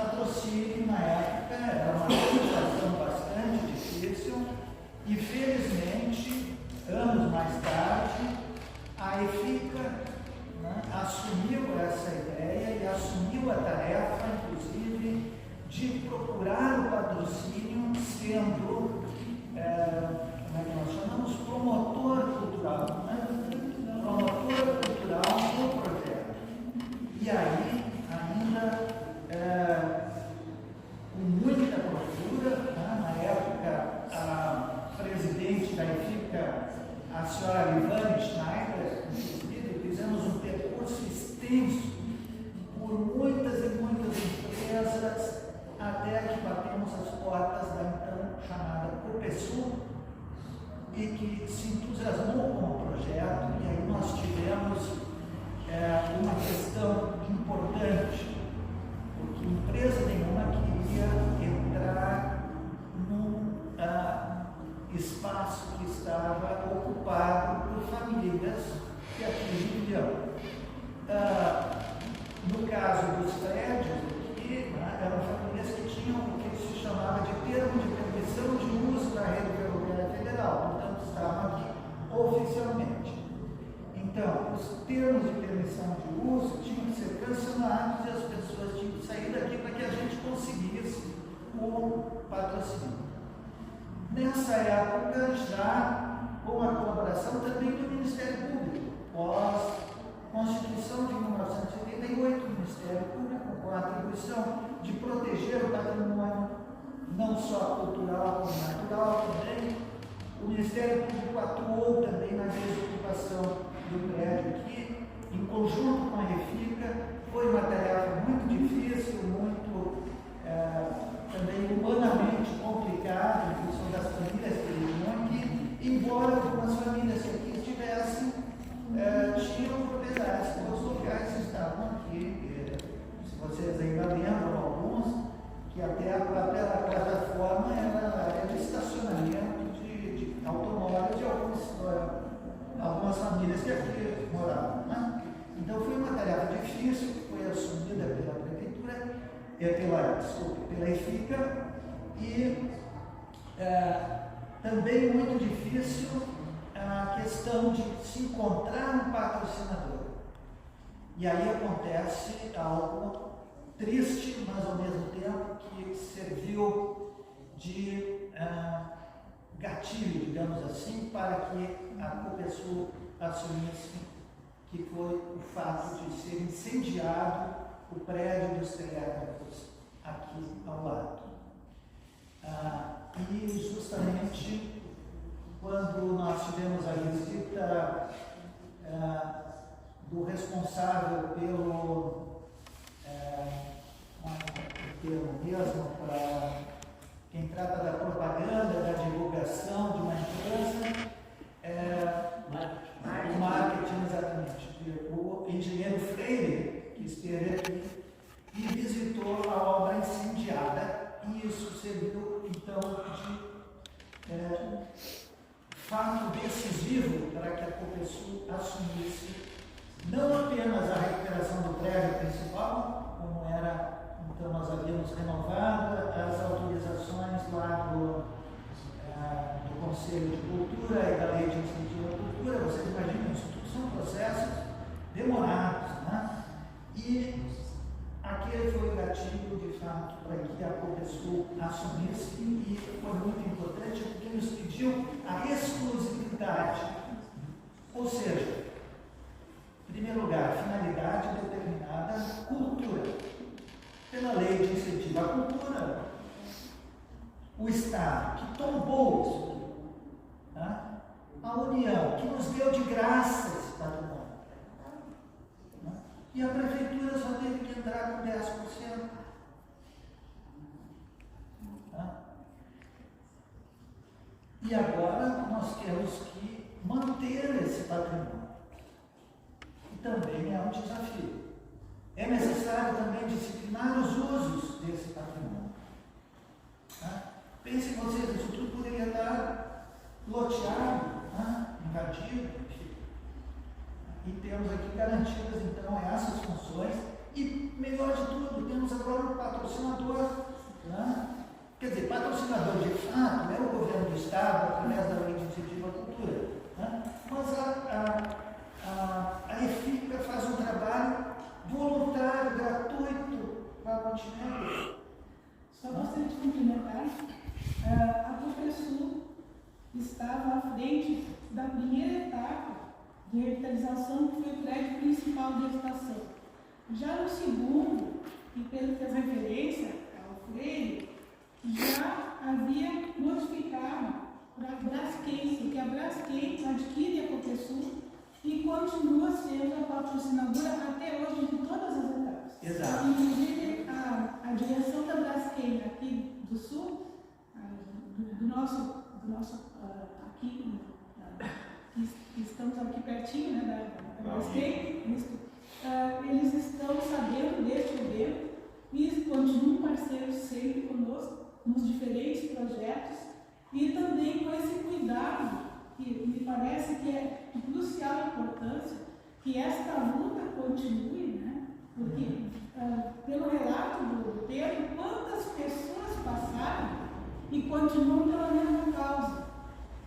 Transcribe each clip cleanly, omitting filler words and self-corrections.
patrocínio na época era uma situação bastante difícil e felizmente, anos mais tarde, a EFICA, né, assumiu essa ideia e assumiu a tarefa, inclusive, de procurar o patrocínio sendo, como é que nós chamamos, promotor cultural, né? Promotor cultural do projeto. E aí, ainda com muita procura, né? Na época, a presidente da EFICA, a senhora Ivane Schneider, inclusive, fizemos um percurso extenso por muitas e muitas empresas até que batemos as portas da então chamada Copesul e que se entusiasmou com o projeto, e aí nós tivemos uma questão importante, porque empresa nenhuma queria entrar num espaço que estava ocupado por famílias que aqui viviam. No caso dos prédios aqui, eram famílias que tinham o que se chamava de termo de permissão de uso da rede ferroviária federal, portanto estavam aqui oficialmente. Então, os termos de permissão de uso tinham que ser cancelados e as pessoas tinham que sair daqui para que a gente conseguisse o patrocínio. Nessa época, já com a colaboração também do Ministério Público, pós-Constituição de 1988, o Ministério Público, com a atribuição de proteger o patrimônio, não só cultural como natural também. O Ministério Público atuou também na desocupação do prédio aqui, em conjunto com a EFICA. Foi uma tarefa muito difícil, muito também humanamente complicada, em função das famílias que viviam aqui, embora algumas famílias que aqui estivessem, tinham propriedades, os locais estavam aqui, se vocês ainda lembram alguns, que até a própria plataforma era de estacionamento de automóveis de algumas famílias que aqui moravam, né? Então foi uma tarefa difícil, que foi assumida pela prefeitura, pela EFICA, e também muito difícil a questão de se encontrar um patrocinador. E aí acontece algo triste, mas ao mesmo tempo que serviu de gatilho, digamos assim, para que a Copesul assumisse, que foi o fato de ser incendiado o prédio dos telégrafos aqui ao lado. E justamente quando nós tivemos a visita do responsável pelo mesmo para quem trata da propaganda, da divulgação de uma empresa, o marketing, exatamente, o engenheiro Freire, que esteve aqui e visitou a obra incendiada, e isso serviu então de fato decisivo para que a Copesul assumisse não apenas a recuperação do prédio principal, como era, então nós havíamos renovado as autorizações lá do Conselho de Cultura e da Lei de Incentivo à Cultura. Vocês imaginam, isso tudo são processos demorados, né? E aquele foi o gatilho, de fato, para que a Copesul assumisse, e foi muito importante porque nos pediu a exclusividade, ou seja, em primeiro lugar, finalidade determinada, cultura. Pela Lei de Incentivo à Cultura, o Estado que tombou isso, né? A União que nos deu de graça esse patrimônio, né? E a Prefeitura só teve que entrar com 10%. Né? E agora nós temos que manter esse patrimônio. E também é um desafio. É necessário também disciplinar os usos desse patrimônio. Né? Pensem vocês, isso tudo poderia estar loteado, né? Invadido, enfim. E temos aqui garantidas, então, essas funções. E, melhor de tudo, temos temos agora um patrocinador, né? Quer dizer, patrocinador de fato é o governo do Estado, através da Lei de Incentivo à Cultura, né? Mas a EFICA faz um trabalho voluntário, gratuito para Montenegro. Só gostaria de complementar, a Professur estava à frente da primeira etapa de revitalização, que foi o prédio principal da estação. Já no segundo, e pelo que fez referência ao Freire, já havia notificado para a Braskem, que a Braskem adquire a Professur e continua sendo a patrocinadora até hoje de todas as etapas. Exato. Inclusive, a direção da Braskem aqui do Sul, do nosso aqui, que estamos aqui pertinho, né, da Braskem, eles estão sabendo deste evento e continuam parceiros sempre conosco nos diferentes projetos e também com esse cuidado que me parece que é de crucial importância que esta luta continue, né? Porque pelo relato do Pedro, quantas pessoas passaram e continuam pela mesma causa.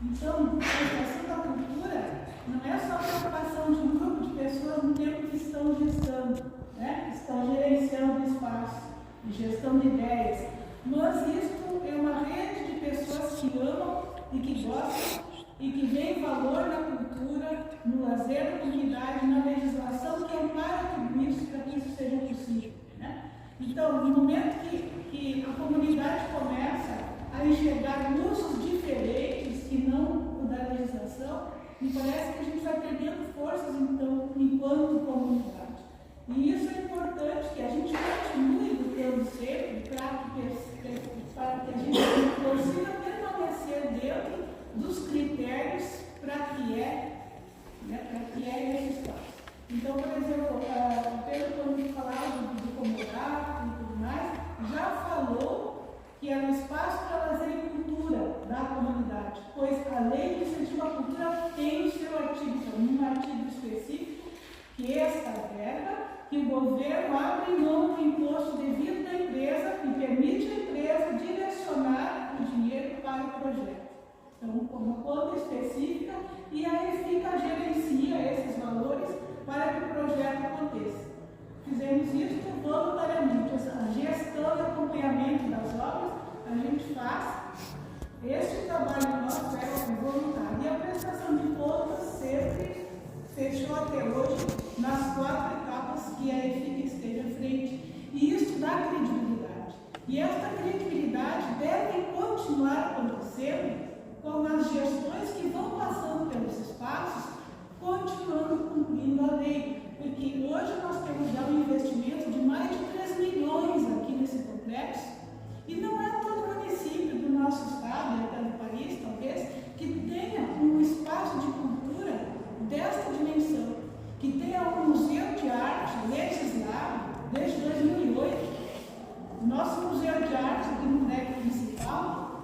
Então, a estação da cultura não é só a preocupação de um grupo de pessoas no tempo que estão gestando, né? Que estão gerenciando o espaço, de gestão de ideias, mas isto é uma rede de pessoas que amam e que gostam e que veem valor na cultura, no lazer da comunidade, na legislação que ampara tudo isso para que isso seja possível, né? Então, no momento que a comunidade começa a enxergar usos diferentes que não o da legislação, me parece que a gente vai perdendo forças, então, enquanto comunidade. E isso é importante, que a gente continue lutando sempre para que a gente consiga permanecer dentro dos critérios para que é esse espaço. Então, por exemplo, o Pedro, quando falava do comodato e tudo mais, já falou que é um espaço para lazer e cultura da comunidade, pois a Lei de Incentivo à Cultura tem o seu artigo, um artigo específico, que esta verba que o governo abre mão do imposto devido da empresa e permite à empresa direcionar o dinheiro para o projeto. Então, uma conta específica e a EFICA gerencia esses valores para que o projeto aconteça. Fizemos isso voluntariamente, a gestão e acompanhamento das obras a gente faz. Este trabalho nosso é voluntário e a prestação de contas sempre fechou até hoje nas 4 etapas que a EFICA esteja à frente. E isso dá credibilidade. E esta credibilidade deve continuar acontecendo com as gestões que vão passando pelos espaços, continuando cumprindo a lei. Porque hoje nós temos já um investimento de mais de 3 milhões aqui nesse complexo, e não é todo município do nosso estado, e até do país, talvez, que tenha um espaço de cultura desta dimensão, que tenha um museu de arte legislado desde 2008. O nosso museu de arte aqui no prédio principal,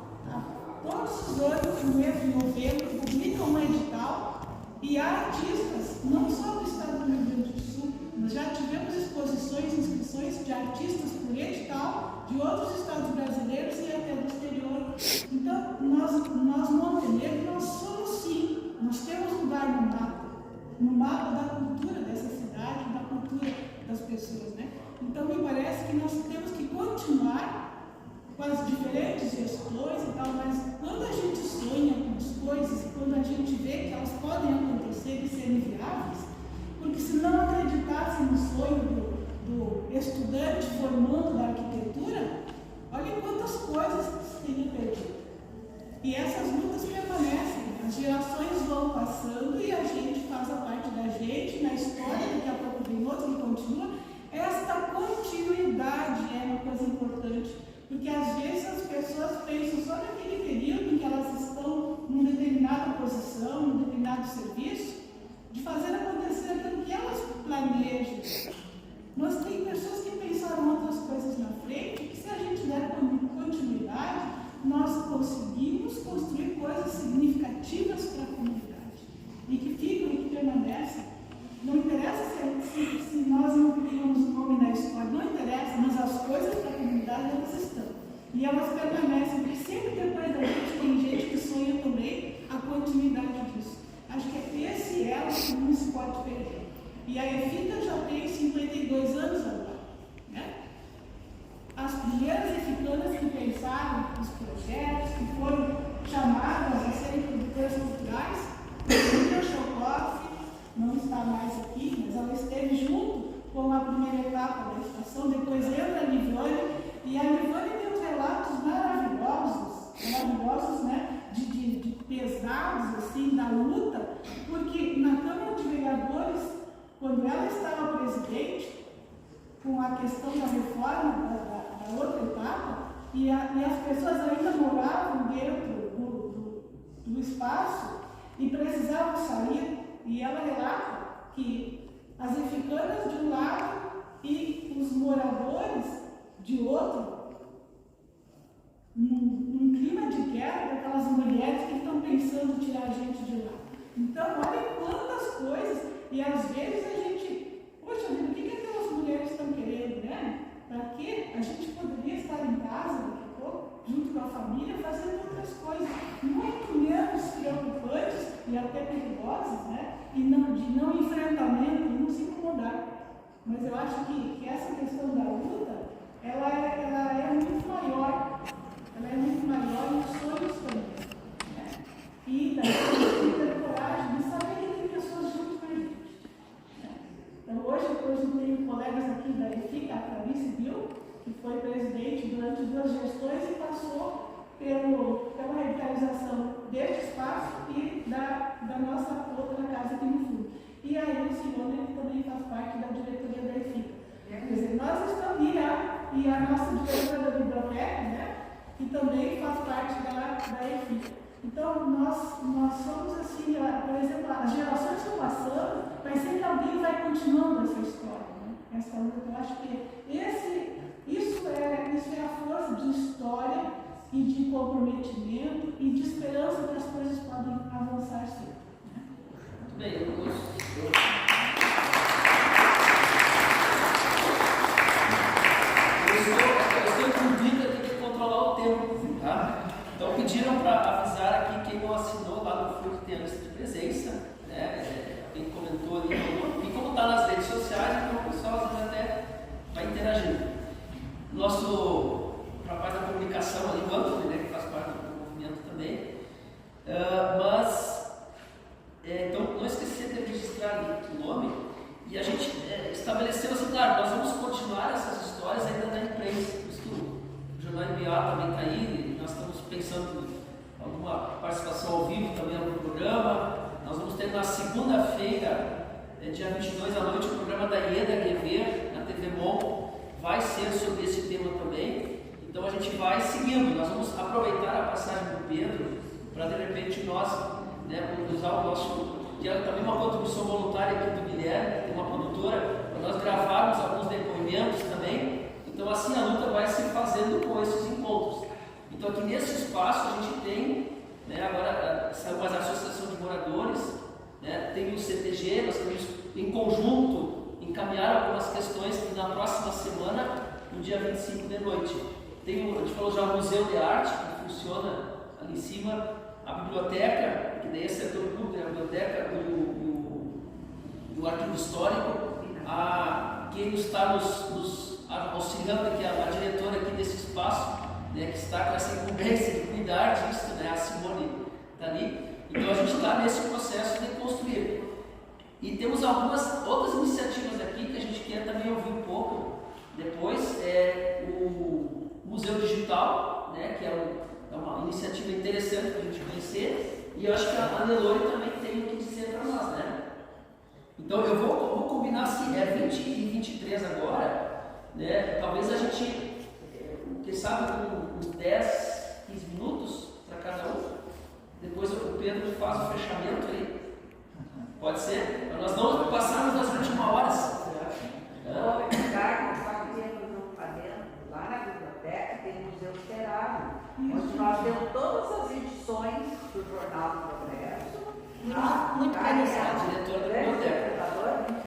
todos os anos, no mês de novembro, publica um edital e há artistas, não só do estado do Rio Grande do Sul, nós já tivemos exposições, inscrições de artistas por edital de outros estados brasileiros e até do exterior. Então, nós Montenegro, nós somos sim, nós temos lugar no mapa da cultura dessa cidade, da cultura das pessoas, né? Então, me parece que nós temos que continuar com as diferentes gestões e tal, mas quando a gente sonha com as coisas, quando a gente vê que elas podem acontecer e serem viáveis, porque se não acreditasse no sonho do estudante formando da arquitetura, olha quantas coisas se teria perdido. E essas lutas permanecem, as gerações vão passando e a gente faz a parte da gente, na história, daqui a pouco vem outro e continua. Esta continuidade é uma coisa importante, porque às vezes as pessoas pensam só naquele período em que elas estão numa determinada posição, num determinado serviço, de fazer acontecer aquilo que elas planejam. Mas tem pessoas que pensaram outras coisas na frente, que se a gente der continuidade, nós conseguimos construir coisas significativas para a comunidade e que ficam e que permanecem. Não interessa se nós não criamos nome na história, não interessa, mas as coisas elas permanecem, porque sempre depois da gente tem gente que sonha também a continuidade disso. Acho que esse elo que não se pode perder. E a EFICA já tem 52 anos agora, né? As primeiras eficanas que pensaram os projetos, que foram chamadas a serem produtoras culturais, a Chocoff não está mais aqui, mas ela esteve junto com a primeira etapa da estação, depois entra a Liviane, e a Liviane tem uns relatos maravilhosos, né, de pesados, assim, da luta, porque na Câmara de Vereadores, quando ela estava presidente, com a questão da reforma da outra etapa, e as pessoas ainda moravam dentro do espaço e precisavam sair, e ela relata que as eficanas de um lado e os moradores de outro, num clima de guerra, daquelas mulheres que estão pensando em tirar a gente de lá. Então, olha quantas coisas, e às vezes a gente, poxa vida, o que aquelas mulheres estão querendo, né? Para quê? A gente poderia estar em casa daqui a pouco, junto com a família, fazendo outras coisas, muito menos preocupantes e até perigosas, né? E de não enfrentamento, e não se incomodar. Mas eu acho que essa questão da luta, ela é muito maior. Ela é muito maior nos sonhos também. Né? E daí a gente tem que ter coragem de saber que tem pessoas junto com a gente. Né? Então hoje eu tenho colegas aqui da EFICA, a Clarice Bill, que foi presidente durante 2 gestões e passou pela revitalização deste espaço e da nossa outra casa aqui no fundo. E a Elis Simone, que também faz parte da diretoria da EFICA. Quer dizer, nós estamos, e a nossa diretora da biblioteca, né, que também faz parte da EFICA. Então, nós somos assim, por exemplo, as gerações estão passando, mas sempre alguém vai continuando essa história. Né? Eu acho que isso é a força de história e de comprometimento e de esperança que as coisas podem avançar sempre. Né? Muito bem, eu estou incumbido a ter que controlar o tempo, tá? Então pediram para avisar aqui quem não assinou lá no fundo que tem a lista de presença, né? Quem comentou ali, e como está nas redes sociais, então o pessoal às vezes até vai interagindo. Nosso rapaz da comunicação ali, o Antônio, né, que faz parte do movimento também, então não esquecer de registrar o nome, e a gente estabeleceu assim, claro, nós vamos continuar essas histórias ainda na imprensa, por isso que o Jornal MBA também está aí, e nós estamos pensando em alguma participação ao vivo também no programa. Nós vamos ter na segunda-feira, dia 22 à noite, o programa da Ieda Guever, na TV MON, vai ser sobre esse tema também. Então a gente vai seguindo, nós vamos aproveitar a passagem do Pedro para de repente nós, né, usar o nosso, que é também uma contribuição voluntária aqui do Guilherme, tem uma produtora, para nós gravarmos alguns depoimentos também. Então assim a luta vai se fazendo com esses encontros. Então aqui nesse espaço a gente tem, né, agora são as associações de moradores, né, tem o CTG, nós temos em conjunto encaminhar algumas questões que na próxima semana, no dia 25 de noite. A gente falou já o Museu de Arte, que funciona ali em cima, a biblioteca, que daí é setor público, a biblioteca e o arquivo histórico, quem está nos auxiliando, que é a diretora aqui desse espaço, né, que está com essa incumbência de cuidar disso, né, a Simone está ali. Então a gente está nesse processo de construir. E temos algumas outras iniciativas aqui que a gente quer também ouvir um pouco depois. O Museu Digital, né, que é uma iniciativa interessante para a gente conhecer, e eu acho que a Nelore também tem o que dizer para nós, né? Então eu vou combinar assim, 20 e 23 agora, né? Talvez a gente, quem sabe, com uns 10, 15 minutos para cada um, depois o Pedro faz o fechamento aí, pode ser? Para nós não passarmos